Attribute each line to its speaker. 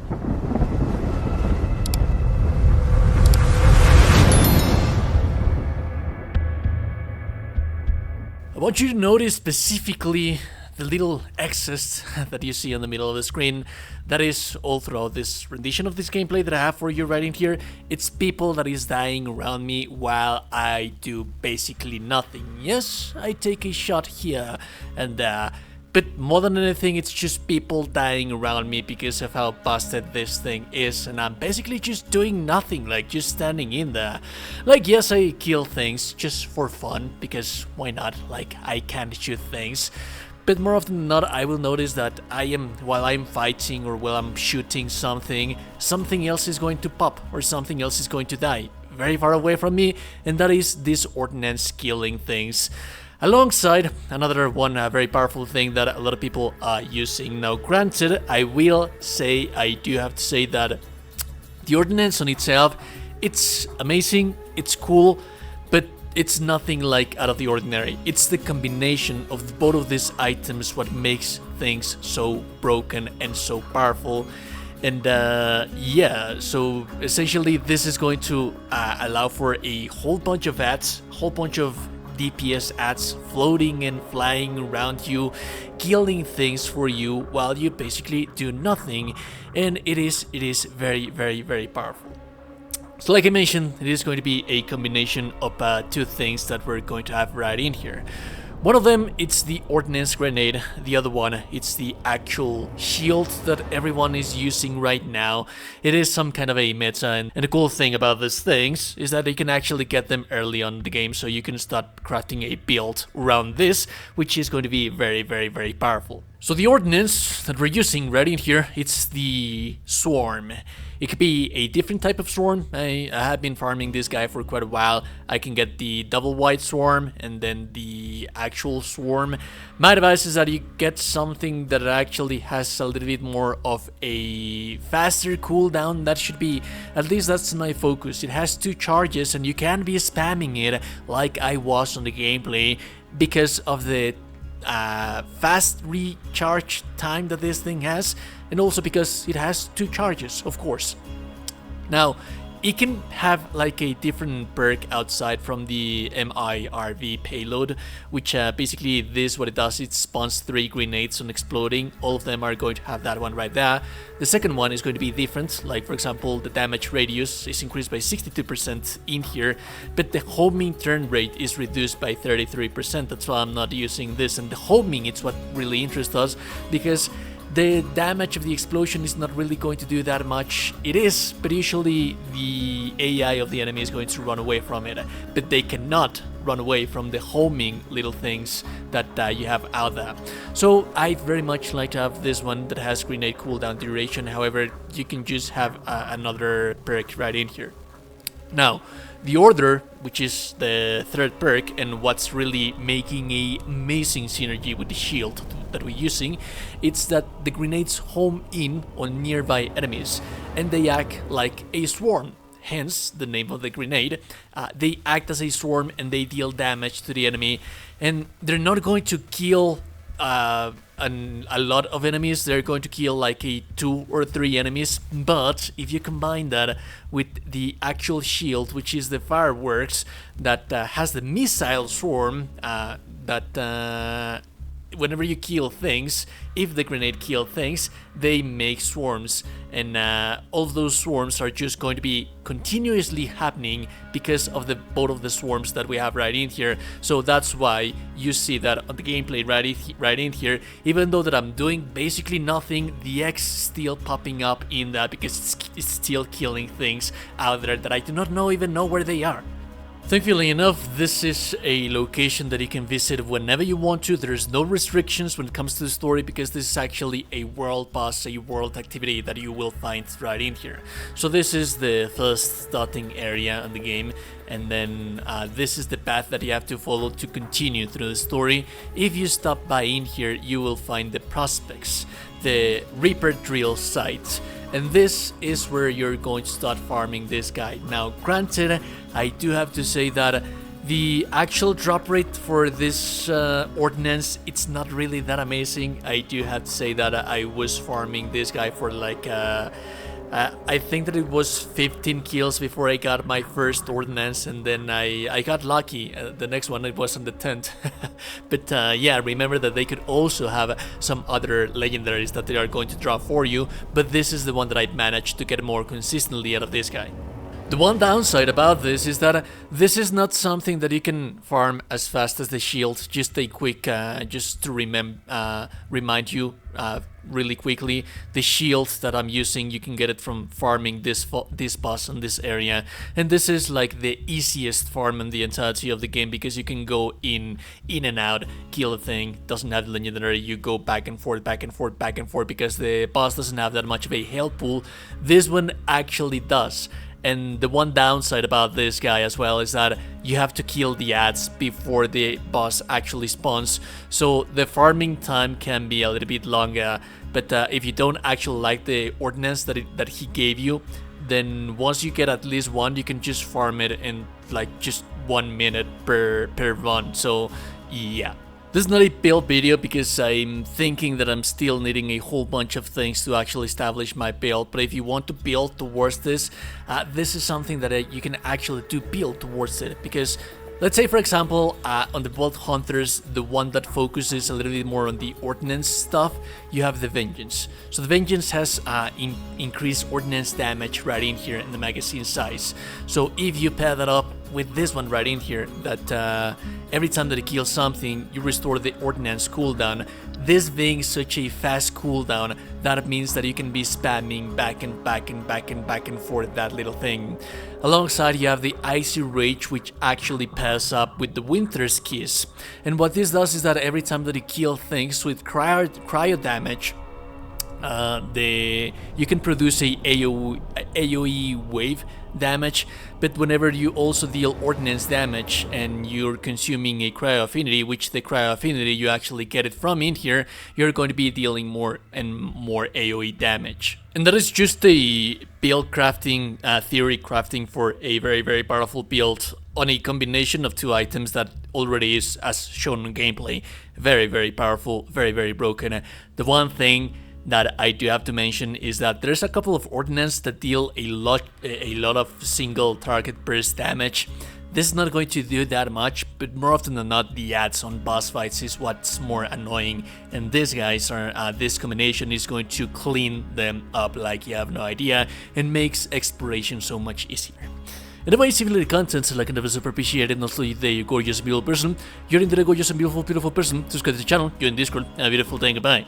Speaker 1: I want you to notice specifically the little X's that you see in the middle of the screen. That is all throughout this rendition of this gameplay that I have for you right in here. It's people that is dying around me while I do basically nothing. Yes, I take a shot here and but more than anything, it's just people dying around me because of how busted this thing is, and I'm basically just doing nothing, like just standing in there. Like, yes, I kill things just for fun, because why not? Like, I can shoot things. But more often than not, I will notice that while I'm fighting or while I'm shooting something else is going to pop, or something else is going to die very far away from me, and that is this ordnance killing things. Alongside another one very powerful thing that a lot of people are using. Now granted, I do have to say that the ordnance on itself, it's amazing, it's cool, but it's nothing like out of the ordinary. It's the combination of both of these items what makes things so broken and so powerful. And yeah, so essentially this is going to allow for a whole bunch of ads, whole bunch of DPS ads floating and flying around you, killing things for you while you basically do nothing, and it is very, very, very powerful. So like I mentioned, it is going to be a combination of two things that we're going to have right in here. One of them, it's the ordnance grenade. The other one, it's the actual shield that everyone is using right now. It is some kind of a meta, and the cool thing about these things is that you can actually get them early on in the game, so you can start crafting a build around this, which is going to be very, very, very powerful. So the ordnance that we're using right in here, it's the swarm. It could be a different type of swarm. I have been farming this guy for quite a while. I can get the double white swarm and then the actual swarm. My advice is that you get something that actually has a little bit more of a faster cooldown. That should be, at least that's my focus. It has 2 charges and you can't be spamming it like I was on the gameplay because of the fast recharge time that this thing has, and also because it has 2 charges, of course. Now, it can have like a different perk outside from the MIRV payload, which basically this what it does, it spawns 3 grenades on exploding. All of them are going to have that one right there. The second one is going to be different, like for example the damage radius is increased by 62% in here, but the homing turn rate is reduced by 33%. That's why I'm not using this, and the homing is what really interests us, because the damage of the explosion is not really going to do that much. It is, but usually the AI of the enemy is going to run away from it, but they cannot run away from the homing little things that you have out there. So I very much like to have this one that has grenade cooldown duration. However, you can just have another perk right in here. Now, the order, which is the third perk and what's really making a amazing synergy with the shield that we're using, it's that the grenades home in on nearby enemies and they act like a swarm, hence the name of the grenade. They act as a swarm and they deal damage to the enemy, and they're not going to kill a lot of enemies. They're going to kill like 2 or 3 enemies, but if you combine that with the actual shield, which is the fireworks that has the missile swarm, that whenever you kill things, if the grenade kill things, they make swarms, and all of those swarms are just going to be continuously happening because of both of the swarms that we have right in here. So that's why you see that on the gameplay right in here, even though that I'm doing basically nothing, the X is still popping up in that because it's still killing things out there that I do not even know where they are. Thankfully enough, this is a location that you can visit whenever you want to. There's no restrictions when it comes to the story, because this is actually a world pass, a world activity that you will find right in here. So this is the first starting area in the game, and then this is the path that you have to follow to continue through the story. If you stop by in here, you will find the prospects, the Reaper drill site, and this is where you're going to start farming this guy. Now granted, I do have to say that The actual drop rate for this ordnance, it's not really that amazing. I do have to say that I was farming this guy for like I think that it was 15 kills before I got my first ordnance, and then I got lucky. The next one, it was on the 10th. But yeah, remember that they could also have some other legendaries that they are going to draw for you, but this is the one that I managed to get more consistently out of this guy. The one downside about this is that this is not something that you can farm as fast as the shield. Just a quick, just to remind you really quickly, the shield that I'm using, you can get it from farming this boss in this area, and this is like the easiest farm in the entirety of the game because you can go in and out, kill a thing, doesn't have the legendary, you go back and forth because the boss doesn't have that much of a health pool. This one actually does. And the one downside about this guy as well is that you have to kill the ads before the boss actually spawns, so the farming time can be a little bit longer. But if you don't actually like the ordnance that he gave you, then once you get at least one, you can just farm it in like just 1 minute per run. So yeah. This is not a build video because I'm thinking that I'm still needing a whole bunch of things to actually establish my build, but if you want to build towards this, this is something that you can actually build towards it, because let's say, for example, on the Vault Hunters, the one that focuses a little bit more on the ordnance stuff, you have the Vengeance. So the Vengeance has increased ordnance damage right in here in the magazine size. So if you pair that up with this one right in here, that every time that you kill something, you restore the ordnance cooldown. This being such a fast cooldown, that means that you can be spamming back and forth that little thing. Alongside, you have the Icy Rage, which actually pairs up with the Winter's Kiss. And what this does is that every time that you kill things with cryo damage, you can produce a AoE wave damage, but whenever you also deal ordnance damage and you're consuming a cryo affinity, which the cryo affinity you actually get it from in here, you're going to be dealing more and more AoE damage. And that is just a build crafting, theory crafting for a very powerful build on a combination of two items that already is, as shown in gameplay, very powerful, very broken. The one thing that I do have to mention is that there's a couple of ordnance that deal a lot of single target burst damage. This is not going to do that much, but more often than not, the ads on boss fights is what's more annoying, and these guys are this combination is going to clean them up like you have no idea, and makes exploration so much easier. Anyways, if you like the content, like and never super appreciate it, and also you're a gorgeous and beautiful person, you're indeed a gorgeous and beautiful person, subscribe to the channel, you're in Discord, have a beautiful day, goodbye.